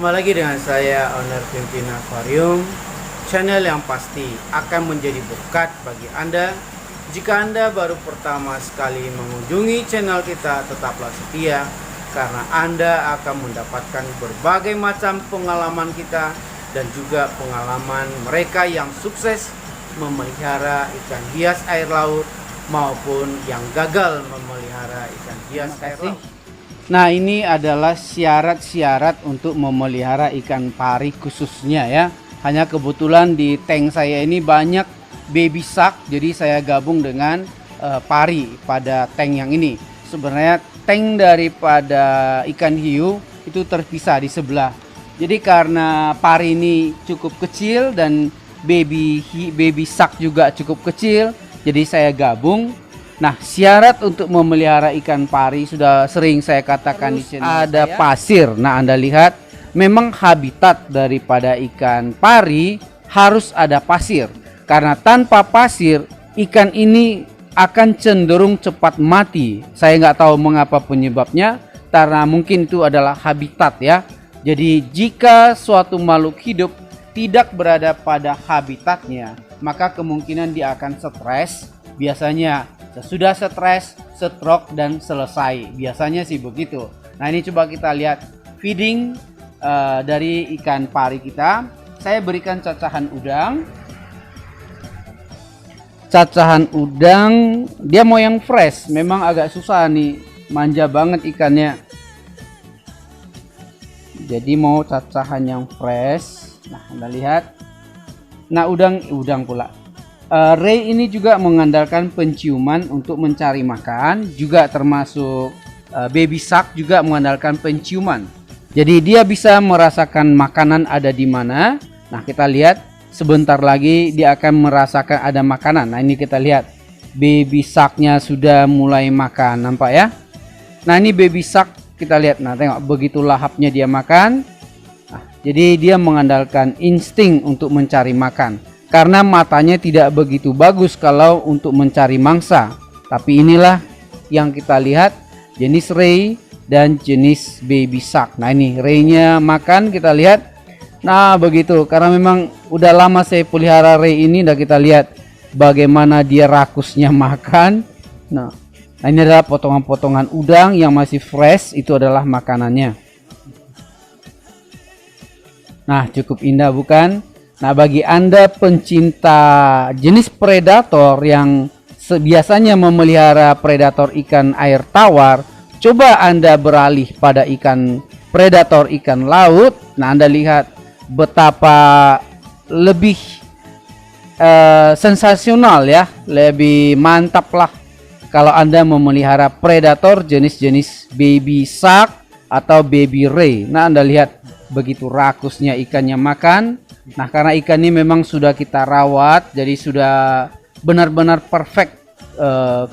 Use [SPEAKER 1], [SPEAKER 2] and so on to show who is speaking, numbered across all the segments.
[SPEAKER 1] Kembali lagi dengan saya, owner Pimpin Aquarium, channel yang pasti akan menjadi berkat bagi Anda. Jika Anda baru pertama sekali mengunjungi channel kita, tetaplah setia karena Anda akan mendapatkan berbagai macam pengalaman kita dan juga pengalaman mereka yang sukses memelihara ikan hias air laut maupun yang gagal memelihara ikan hias air laut. Nah, ini adalah syarat-syarat untuk memelihara ikan pari khususnya ya. Hanya kebetulan di tank saya ini banyak baby shark, jadi saya gabung dengan pari pada tank yang ini. Sebenarnya tank daripada ikan hiu itu terpisah di sebelah. Jadi karena pari ini cukup kecil dan baby shark juga cukup kecil, jadi saya gabung. Nah, syarat untuk memelihara ikan pari sudah sering saya katakan di sini. Ada pasir. Nah, Anda lihat memang habitat daripada ikan pari harus ada pasir. Karena tanpa pasir ikan ini akan cenderung cepat mati. Saya nggak tahu mengapa penyebabnya, karena mungkin itu adalah habitat ya. Jadi jika suatu makhluk hidup tidak berada pada habitatnya, maka kemungkinan dia akan stres. Biasanya sesudah stres, stroke dan selesai. Biasanya sih begitu. Nah, ini coba kita lihat feeding dari ikan pari kita. Saya berikan cacahan udang. Cacahan udang, dia mau yang fresh. Memang agak susah nih, manja banget ikannya. Jadi mau cacahan yang fresh. Nah, Anda lihat. Nah, udang pula. Ray ini juga mengandalkan penciuman untuk mencari makan, juga termasuk baby shark juga mengandalkan penciuman. Jadi dia bisa merasakan makanan ada di mana. Nah, kita lihat sebentar lagi dia akan merasakan ada makanan. Nah, ini kita lihat baby sharknya sudah mulai makan, nampak ya. Nah, ini baby shark kita lihat. Nah, tengok begitu lahapnya dia makan. Nah, jadi dia mengandalkan insting untuk mencari makan. Karena matanya tidak begitu bagus kalau untuk mencari mangsa. Tapi inilah yang kita lihat, jenis ray dan jenis baby shark. Nah, ini raynya makan, kita lihat. Nah, begitu. Karena memang udah lama saya pelihara ray ini, dan kita lihat bagaimana dia rakusnya makan. Nah, ini adalah potongan-potongan udang yang masih fresh, itu adalah makanannya. Nah, cukup indah bukan? Nah, bagi Anda pencinta jenis predator yang biasanya memelihara predator ikan air tawar, coba Anda beralih pada ikan predator ikan laut. Nah, Anda lihat betapa lebih sensasional ya, lebih mantap lah kalau Anda memelihara predator jenis-jenis baby shark atau baby ray. Nah, Anda lihat begitu rakusnya ikannya makan. Nah, karena ikan ini memang sudah kita rawat, jadi sudah benar-benar perfect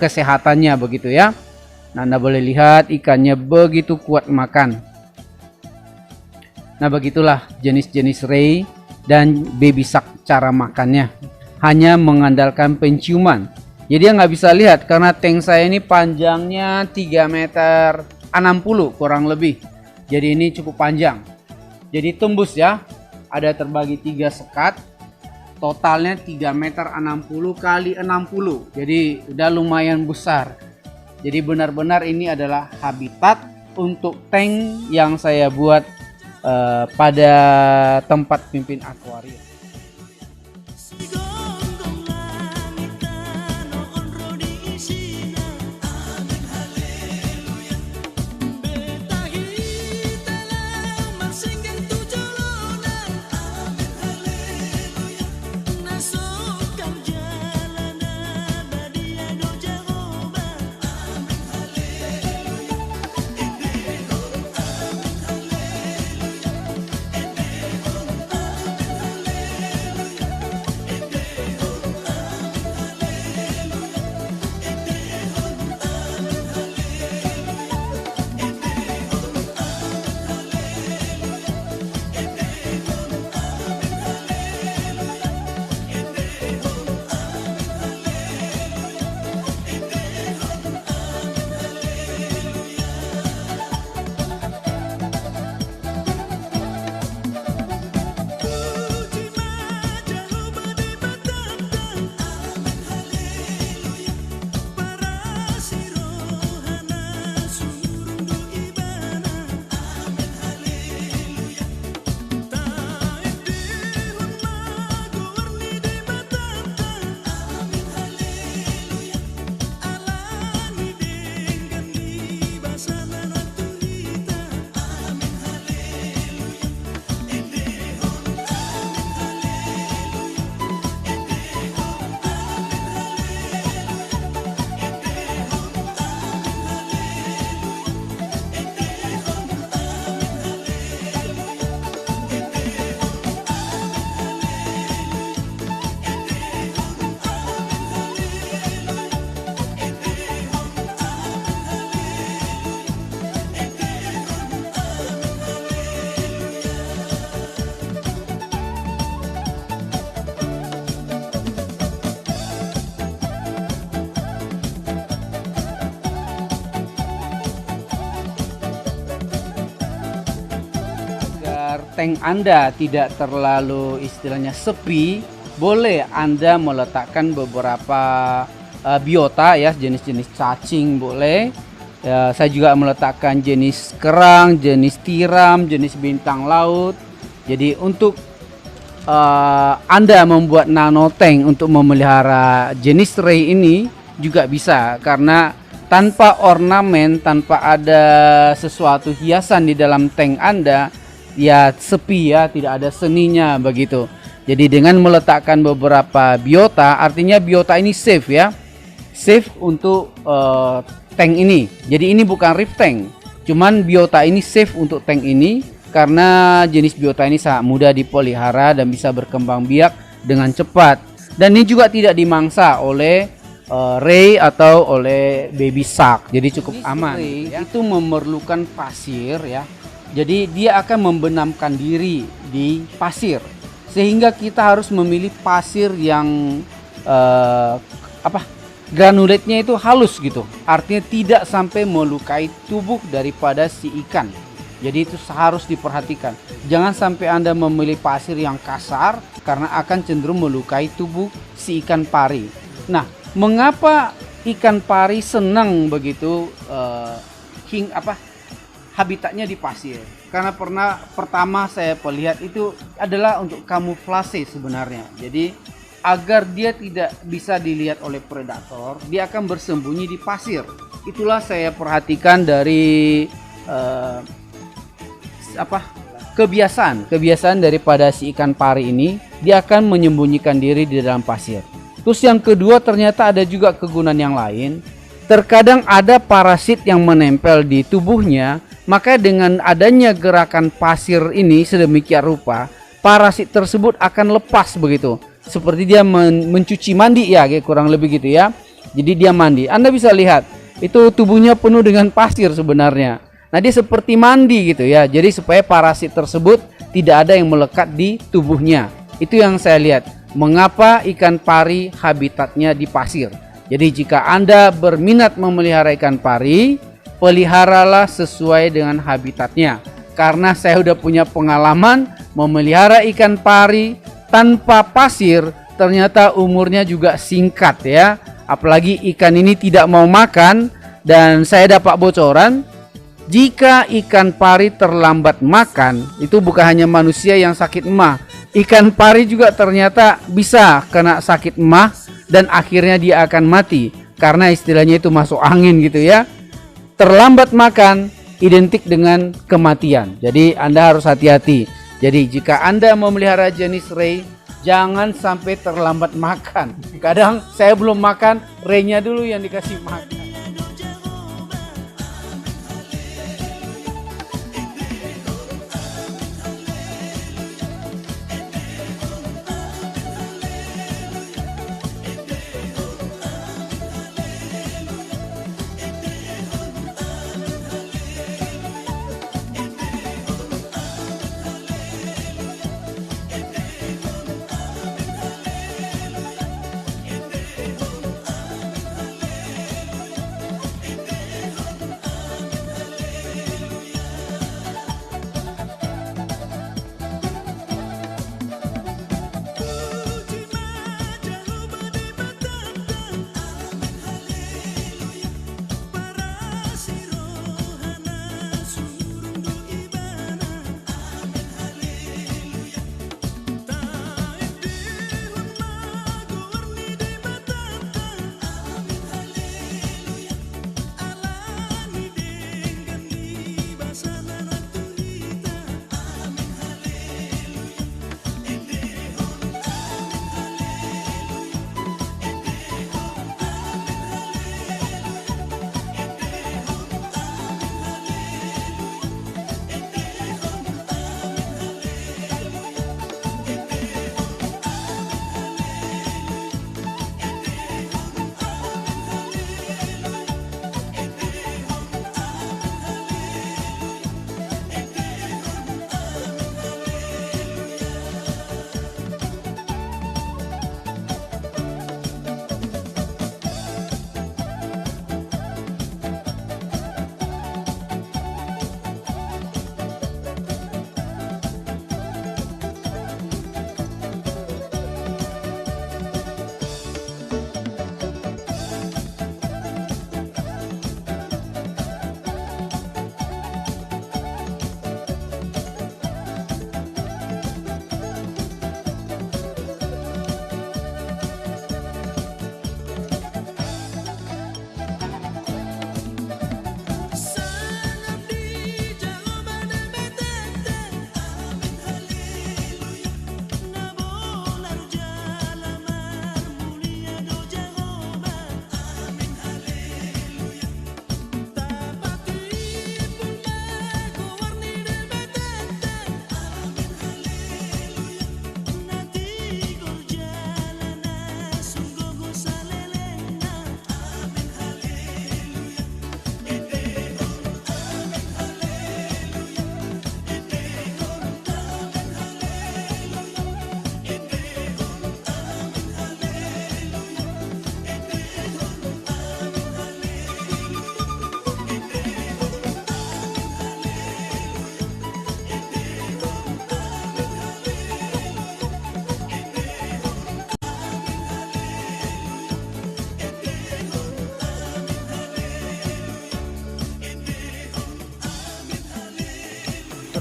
[SPEAKER 1] kesehatannya begitu ya. Nah, Anda boleh lihat ikannya begitu kuat makan. Nah, begitulah jenis-jenis ray dan baby shark cara makannya. Hanya mengandalkan penciuman. Jadi nggak bisa lihat karena tank saya ini panjangnya 3 meter 60 kurang lebih. Jadi ini cukup panjang. Jadi tembus ya. Ada terbagi 3 sekat, totalnya 3 meter 60 kali 60. Jadi udah lumayan besar. Jadi benar-benar ini adalah habitat untuk tank yang saya buat pada tempat Pimpin Akuarium. tank Anda tidak terlalu istilahnya sepi, boleh Anda meletakkan beberapa biota ya, jenis-jenis cacing boleh. Ya, saya juga meletakkan jenis kerang, jenis tiram, jenis bintang laut. Jadi untuk Anda membuat nano tank untuk memelihara jenis ray ini juga bisa, karena tanpa ornamen, tanpa ada sesuatu hiasan di dalam tank Anda, ya sepi ya, tidak ada seninya begitu. Jadi dengan meletakkan beberapa biota, artinya biota ini safe ya, safe untuk tank ini. Jadi ini bukan reef tank, cuman biota ini safe untuk tank ini karena jenis biota ini sangat mudah dipelihara dan bisa berkembang biak dengan cepat. Dan ini juga tidak dimangsa oleh ray atau oleh baby shark, jadi cukup aman. Ya. Itu memerlukan pasir ya, jadi dia akan membenamkan diri di pasir, sehingga kita harus memilih pasir yang granulatnya itu halus gitu, artinya tidak sampai melukai tubuh daripada si ikan. Jadi itu harus diperhatikan, jangan sampai Anda memilih pasir yang kasar karena akan cenderung melukai tubuh si ikan pari. Nah, mengapa ikan pari senang begitu habitatnya di pasir? Karena pertama saya lihat itu adalah untuk kamuflase sebenarnya. Jadi agar dia tidak bisa dilihat oleh predator, dia akan bersembunyi di pasir. Itulah saya perhatikan dari kebiasaan daripada si ikan pari ini, dia akan menyembunyikan diri di dalam pasir. Terus yang kedua, ternyata ada juga kegunaan yang lain. Terkadang ada parasit yang menempel di tubuhnya, maka dengan adanya gerakan pasir ini sedemikian rupa, parasit tersebut akan lepas begitu. Seperti dia mencuci mandi ya, kurang lebih gitu ya. Jadi dia mandi. Anda bisa lihat itu tubuhnya penuh dengan pasir sebenarnya. Nah, dia seperti mandi gitu ya. Jadi supaya parasit tersebut tidak ada yang melekat di tubuhnya. Itu yang saya lihat. Mengapa ikan pari habitatnya di pasir. Jadi jika Anda berminat memelihara ikan pari, peliharalah sesuai dengan habitatnya. Karena saya udah punya pengalaman memelihara ikan pari tanpa pasir, ternyata umurnya juga singkat ya. Apalagi ikan ini tidak mau makan. Dan saya dapat bocoran, jika ikan pari terlambat makan, itu bukan hanya manusia yang sakit emah, ikan pari juga ternyata bisa kena sakit emah dan akhirnya dia akan mati. Karena istilahnya itu masuk angin gitu ya. Terlambat makan identik dengan kematian. Jadi Anda harus hati-hati. Jadi jika Anda memelihara jenis ray, jangan sampai terlambat makan. Kadang saya belum makan, raynya dulu yang dikasih makan.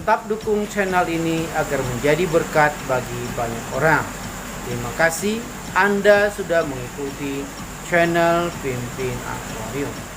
[SPEAKER 1] tetap dukung channel ini agar menjadi berkat bagi banyak orang. Terima kasih Anda sudah mengikuti channel Pimpin Akuarium.